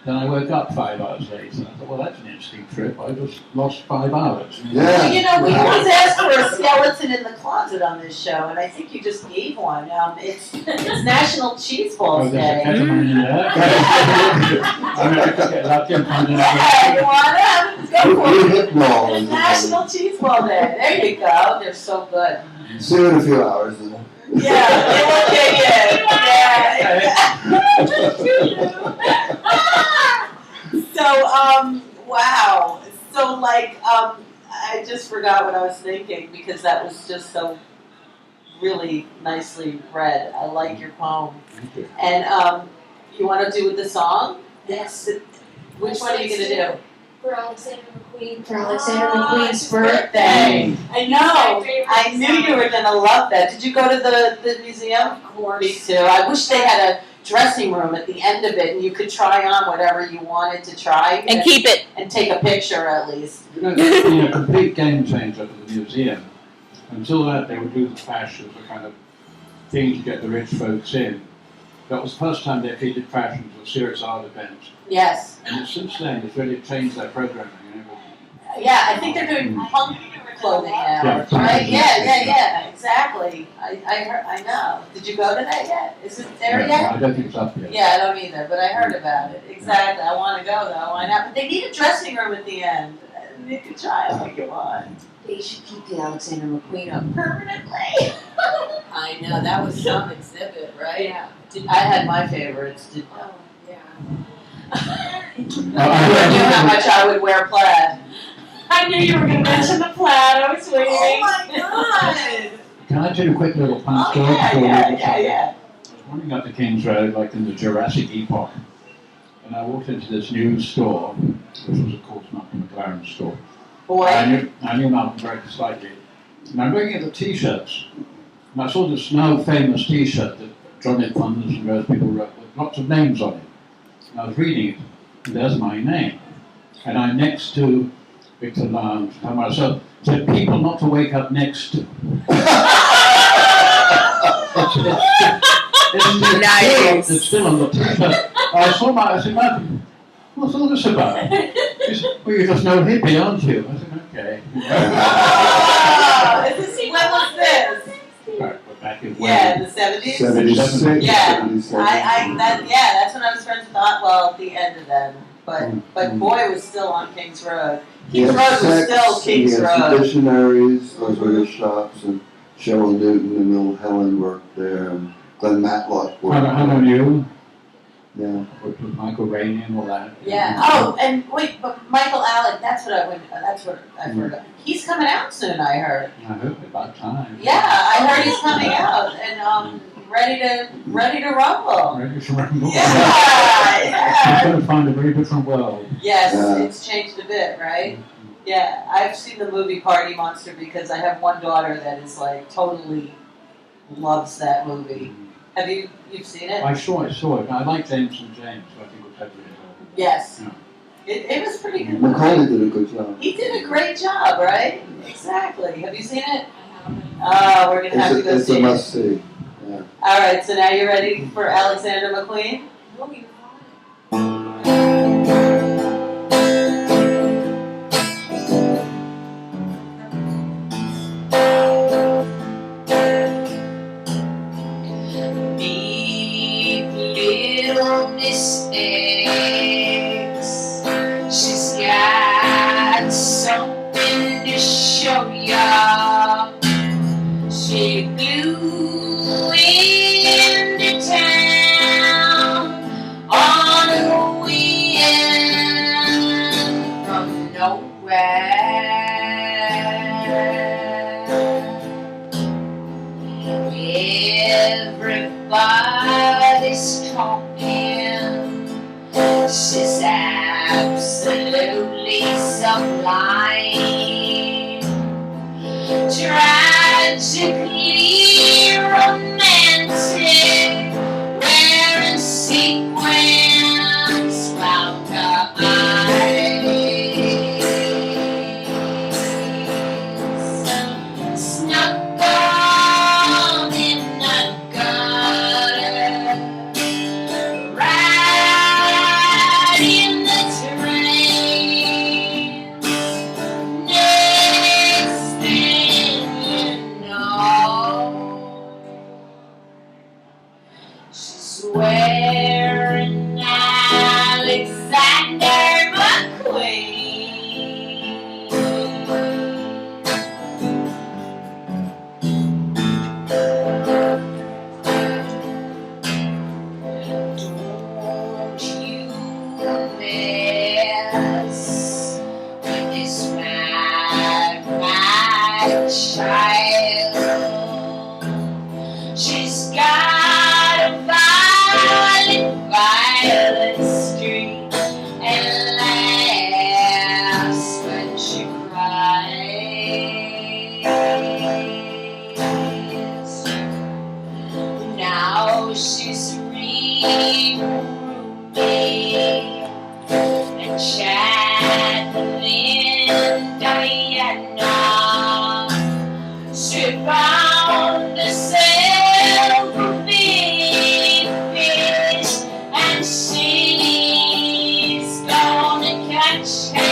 Then I woke up 5 hours later, and I thought, well, that's an interesting trip. I just lost 5 hours. Yeah. Well, you know, we always ask for a skeleton in the closet on this show, and I think you just gave one. It's National Cheeseballs Day. There's a ketamine in there. I mean, I could get lucky and find Yeah, you want it? Go for You it. hit balls. It's National Cheeseball Day. There you go. They're so good. See you in a few hours. Then. So, wow. So, like, I just forgot what I was thinking because that was just so really nicely read. I like your poem. And you want to do with the song? Yes. Which one are you going to do? For Alexander McQueen. For Alexander McQueen's birthday. I know. I knew you were going to love that. Did you go to the museum? Of course. Me too. I wish they had a dressing room at the end of it and you could try on whatever you wanted to try. And keep it. And take a picture at least. You know, it's been a complete game changer for the museum. Until that, they would do the fashion as a kind of thing to get the rich folks in. That was the first time they actually did fashion as a serious art event. Yes. And since then, it's really changed their programming and everything. Yeah, I think they're doing punk clothing now, Yeah. right? Yeah, exactly. I know. Did you go to that yet? Is it there No, yet? I don't think it's up yet. Yeah, I don't either, but I heard about it. Exactly. I want to go though. Why not? But they need a dressing room at the end. You can try it if you want. They should keep the Alexander McQueen up. Permanently. I know, that was some exhibit, right? Yeah. I had my favorites. Oh, yeah. You knew how much I would wear plaid. I knew you were going to mention the plaid. I was waiting. Oh my God! Can I tell you a quick little fun story? Yeah. I was wandering up the King's Road like in the Jurassic epoch, and I walked into this new store, which was of course not the McLaren store. Boy. I knew Malcolm very slightly. And I'm looking at the t-shirts, and I saw this now famous t-shirt that Johnny Thunders and various people wrote with lots of names on it. And I was reading it, and there's my name. And I'm next to Victor Lounge, so said people not to wake up next to. It's still on the t-shirt. I said, Malcolm, what's all this about? He said, well, you're just no hippie, aren't you? I said, okay. When was this? Back in Yeah, in the 70s? 76. Yeah. 77. That's when I was friends with at the end of them. But boy, it was still on King's Road. King's Road was still King's Road. Missionaries, those were the shops, and Cheryl Newton and Mill Helen worked there, and Glenn Matlock worked there. How about you? Yeah. Worked with Michael Rainey and all that. Yeah. Oh, and wait, but Michael Alec, that's what I forgot. He's coming out soon, I heard. I hope about time. Yeah, I heard he's coming out and ready to rumble. Ready to rumble. Yeah. He's going to find a very different world. Yes, Yeah. it's changed a bit, right? Yeah, I've seen the movie Party Monster because I have one daughter that is like totally loves that movie. Have you've seen it? I saw it. I like James and James, so I think it was heavily involved. Yes. Yeah. It was pretty good. Macaulay did a good job. He did a great job, right? Exactly. Have you seen it? Oh, we're gonna have to go It's see a it. must see. Yeah. All right, so now you're ready for Alexander McQueen? Oh, you're Deep little mistakes. She's got something to show ya. She flew into town on a wind from nowhere. Everybody's talking. She's absolutely sublime. Tragically romantic, wearing sequins round her eyes. Snuggled in a gutter, riding Chatelaine Diana, she found a silver fish, and she's gonna catch him.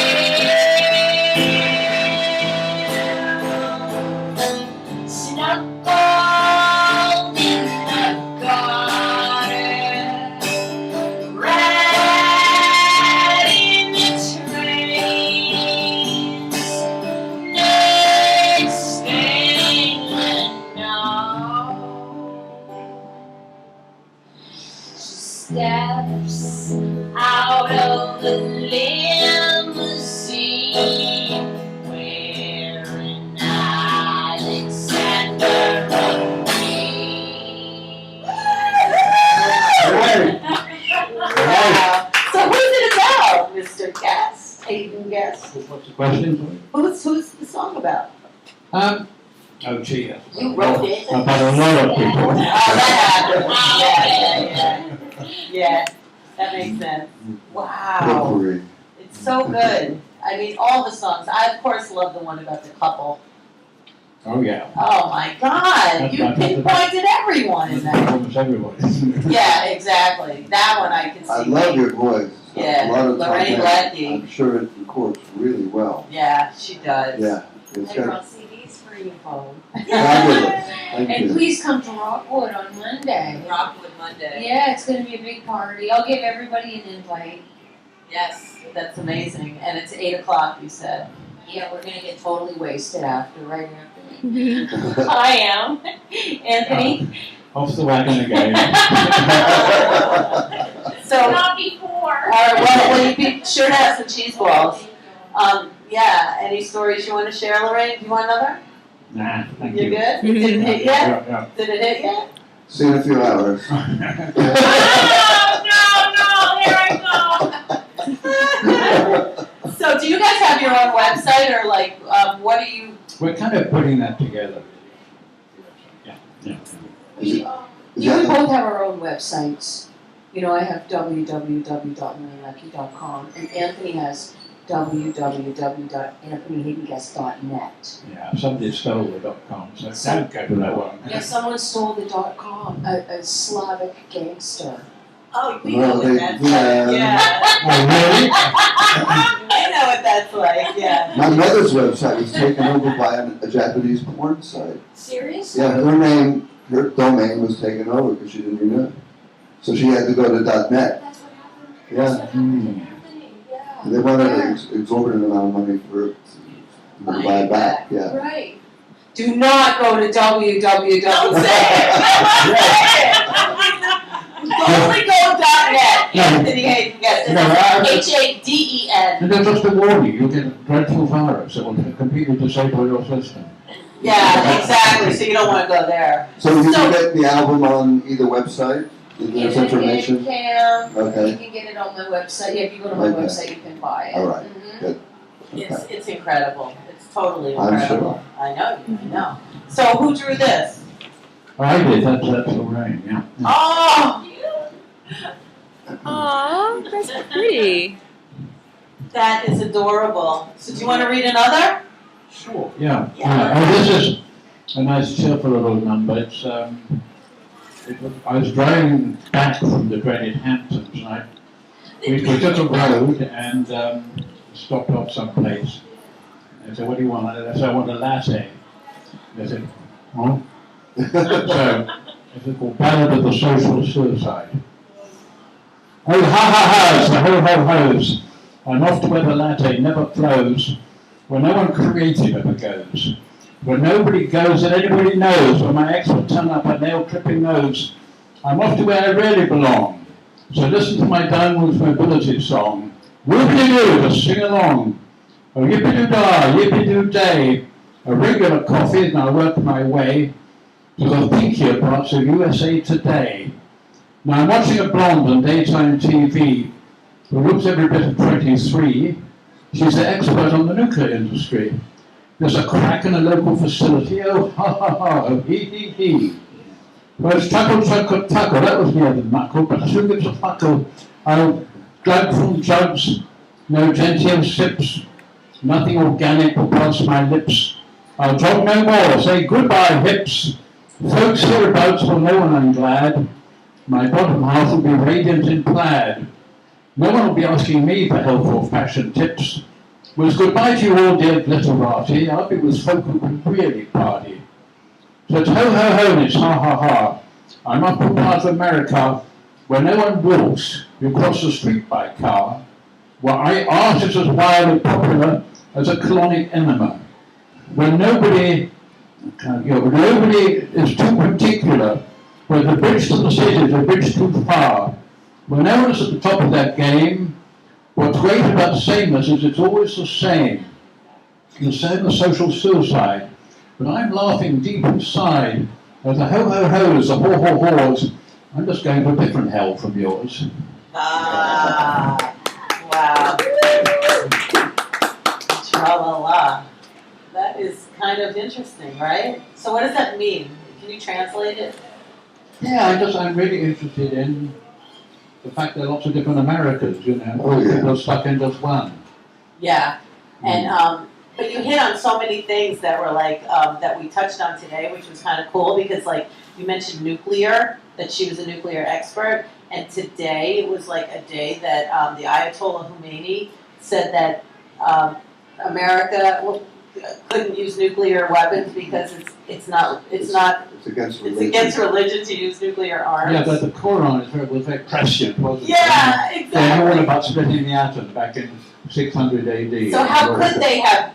Snuggled in the garden, riding the trains. Next thing I know, she steps out of the limousine, wearing Alexander McQueen. Wow. So who's it about, Mr. Guest? HaDeN-GueST. What's the question? Who's the song about? Oh, gee, yes. You wrote it. About a lot of people. Oh, that happened. Yeah, that makes sense. Wow. Potpourri. It's so good. I mean, all the songs. I, of course, love the one about the couple. Oh, yeah. Oh, my God. You pinpointed everyone in that. Almost everybody. Yeah, exactly. That one I can see. I love your voice. Yeah, A lot of LoRRaiNe times, LeCKiE. I'm sure it records really well. Yeah, she does. Yeah, it's I got brought CDs for you, Paul. fabulous. Thank And you. please come to Rockwood on Monday. Rockwood Monday. Yeah, it's going to be a big party. I'll give everybody an invite. Yes, that's amazing. And it's 8 o'clock, you said. Yeah, we're going to get totally wasted right after me. I am. Anthony? Off the wagon again. So, Not before. all right, well, you be sure to have some cheese balls. Yeah, any stories you want to share, LoRRaiNe? Do you want another? Nah, thank You're you. good? Did it hit yet? Yeah, Did it hit yet? See you in a few hours. Oh, no, here I go. So, do you guys have your own website, or like, what do you? We're kind of putting that together. Yeah, yeah. Is it, is We that both have our own websites. You know, I have www.MeRRiLL and Anthony has www.anthonyhadenguest.net. Yeah, somebody stole the .com, so don't go to that one. Yeah, someone stole the .com, a Slavic gangster. Oh, we Well, know what they- that's yeah. like. Yeah. Oh, really? I know what that's like. Yeah. my mother's website was taken over by a Japanese porn site. Serious? Yeah, her domain was taken over because she didn't renew it. So she had to go to .net. That's what happened. Yeah. That's what happened to Anthony. Yeah. And they wanted an exorbitant amount of money for it to buy it back. Yeah. Right. Do not go to www. Don't say it. Only go .net. Anthony HaDeN-GueST. HADEN. And then just to warn you, you'll get a dreadful virus that will completely disable your system. Yeah, exactly. So you don't want to go there. So you So- can get the album on either website? There's information? Can. Okay. You can get it on my website. Yeah, if you go to my Okay. website, you can buy it. All right. Mhm. Good. It's incredible. It's totally I'm incredible. sure. I know. I know. So who drew this? I did, that's LoRRaiNe, yeah. Oh, Aw, that's pretty. that is adorable. So do you want to read another? Sure. Yeah. Yeah. Oh, this is a nice cheerful little number. It's I was driving back from the dreaded Hamptons, and we took a road and stopped off someplace. I said, "What do you want?" I said, "I want a latte." They said, "Oh." So it's called Ballad of the Social Suicide. Oh, ha-ha-has, the ho-ho-hos. I'm off to where the latte never flows, where no one creative ever goes, where nobody goes that anybody knows, where my ex will turn up a nail-clipping nose. I'm off to where I really belong. So listen to my downwards mobility song. Whoopie-doo, to sing along. Oh, yippee-doo-dah, yippee-doo-day. A regular coffee, and I'll work my way to the thinkier parts of USA Today. Now I'm watching a blonde on daytime TV who looks every bit of 23. She's the expert on the nuclear industry. There's a crack in a local facility. Oh, ha, ha, ha. Oh, he, he. Well, it's tuckle, tuckle, tuckle. That was near the knuckle, but who gives a fuckle? I'll drug from jugs, no genteel sips, nothing organic will pass my lips. I'll jog no more, say goodbye hips. Folks hereabouts will know when I'm glad. My bottom half will be radiant in plaid. No one will be asking me for health or fashion tips. Well, it's goodbye to you all, dear glitterati. I'll be with folk who can really party. So it's ho ho ho and it's ha ha ha. I'm up in part of America where no one walks. You cross the street by car. Where art is as wild and popular as a colonic enema. Where nobody is too particular. Where the bridge to the city is a bridge too far. When no one is at the top of that game, what's great about sameness is it's always the same. The same as social suicide. But I'm laughing deep inside as the ho-ho-hos, the haw-haw-haws. I'm just going to a different hell from yours. Ah, wow. Tra-la-la. That is kind of interesting, right? So what does that mean? Can you translate it? Yeah, I'm really interested in the fact there are lots of different Americas, you know. Oh, yeah. People are stuck in just one. Yeah, and but you hit on so many things that were like that we touched on today, which was kind of cool because like you mentioned nuclear, that she was a nuclear expert, and today it was like a day that the Ayatollah Khomeini said that America couldn't use nuclear weapons because it's against religion. It's against religion to use nuclear arms. Yeah, but the Quran was very prescient, wasn't it? Yeah, They exactly. knew all about splitting the atom back in 600 AD. So how could they have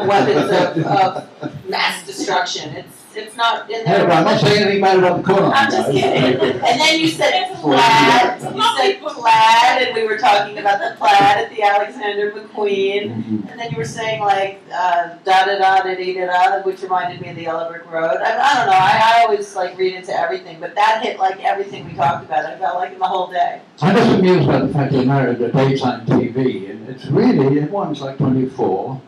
weapons of mass destruction? It's not in Hey, their well, I'm not religion. saying anything bad about the Quran. I'm just guys. kidding. And then you said plaid. You said plaid, and we were talking about the plaid at the Alexander McQueen. Mhm. And then you were saying like da da da da da da, which reminded me of the Yellow Brick Road. I don't know. I always like read into everything, but that hit like everything we talked about. I felt like in the whole day. I'm just amused by the fact that America, daytime TV, and it's really, everyone's like 24.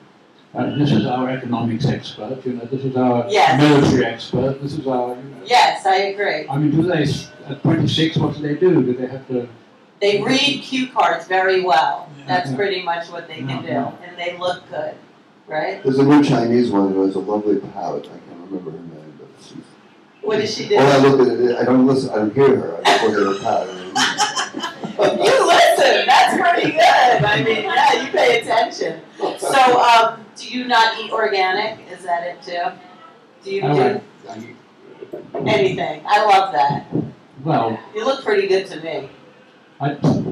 This is our economics expert, you know, this is our Yes. military expert, this is our, you know. Yes, I agree. I mean, do they, at 26, what do they do? Do they have to, They read cue cards very well. That's Yeah. pretty much what they can do, Yeah. and they look good, right? There's a new Chinese one who has a lovely palette. I can't remember her name, but she's. What does she do? Well, I look at it. I don't listen. I don't hear her. I just look at her palette. You listen. That's pretty good. I mean, yeah, you pay attention. So, do you not eat organic? Is that it too? Do you do anything? I love that. well, You look pretty good to me.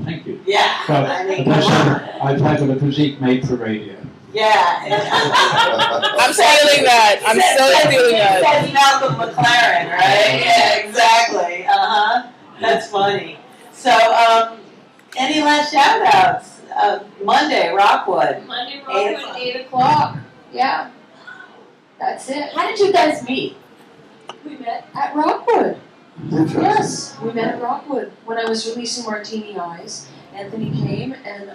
thank you. Yeah. But I mean, that's come on. I've had a physique made for radio. Yeah. I'm stealing that. I'm so stealing that. Says Malcolm McLaren, right? Yeah, exactly. That's funny. So, any last shout outs? Monday, Rockwood. Monday, 8 Rockwood, 8 o'clock. Yeah. That's it. How did you guys meet? We met at Rockwood. Interesting. Yes, we met at Rockwood when I was releasing Martini Eyes. Anthony came and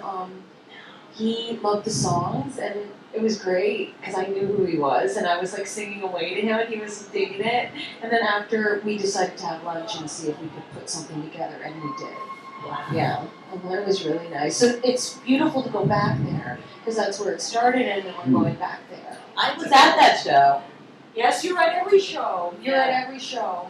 he loved the songs and it was great because I knew who he was and I was like singing away to him and he was digging it. And then after we decided to have lunch and see if we could put something together and we did. Yeah, and that was really nice. So it's beautiful to go back there because that's where it started and then we're going back there. I was at that show. Yes, you're at every show. You're at every show.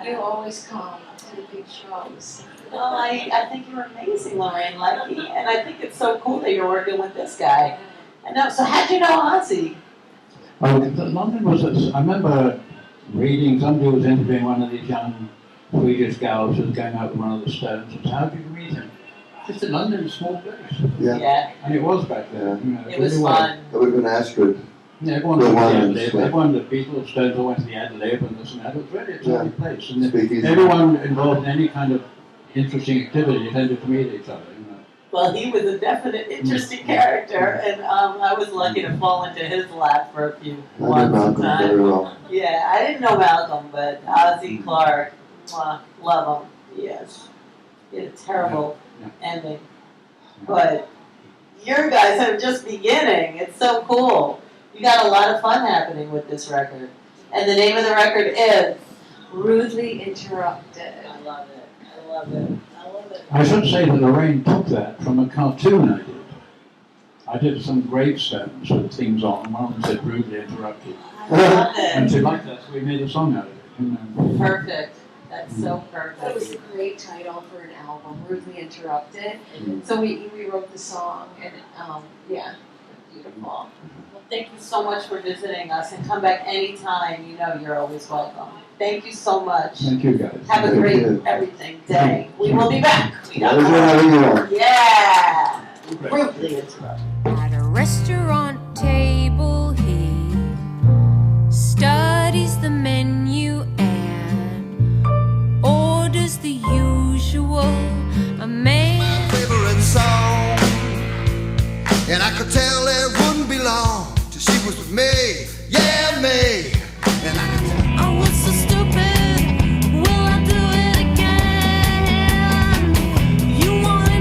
You always come to the big shows. Well, I think you're amazing, LoRRaiNe LeCKiE, and I think it's so cool that you're working with this guy. I know. So how'd you know Ozzy? Oh, London was, I remember reading, somebody was interviewing one of these young Swedish gals who was going out with one of the Stones, and said, how did you meet him? Just in London, a small place. Yeah. And it was back then. You know, It was really fun. That would have been Astrid. Yeah, everyone The went to the one ad that's- lib, everyone, the Beatles, Stones all went to the ad lib and this and that. It was really a tiny place. And Speakeasy. everyone involved in any kind of interesting activity tended to meet each other, you know. Well, he was a definite interesting character, and I was lucky to fall into his lap for a few I know months of Malcolm time. very well. Yeah, I didn't know Malcolm, but Ozzy Clark, love him. Yes, he had a terrible ending, but your guys are just beginning. It's so cool. You got a lot of fun happening with this record, and the name of the record is Rudely Interrupted. I love it. I love it. I love it. I should say that LoRRaiNe took that from a cartoon I did. I did some gravestones with things on, and one of them said "Rudely Interrupted," I love and it. she liked that, so we made a song out of it. You know. Perfect. That's so That was perfect. a great title for an album, Rudely Interrupted. Mhm. So we wrote the song, and yeah, beautiful. Well, thank you so much for visiting us, and come back anytime. You know you're always welcome. Thank you so much. Thank you, guys. Have a Thank great you. everything day. We will be back. We got Pleasure more. having you on. Yeah. Rudely interrupted. At a restaurant table, he studies the menu and orders the usual. A man favorite song, and I could tell it wouldn't be long till she was with me, yeah, me.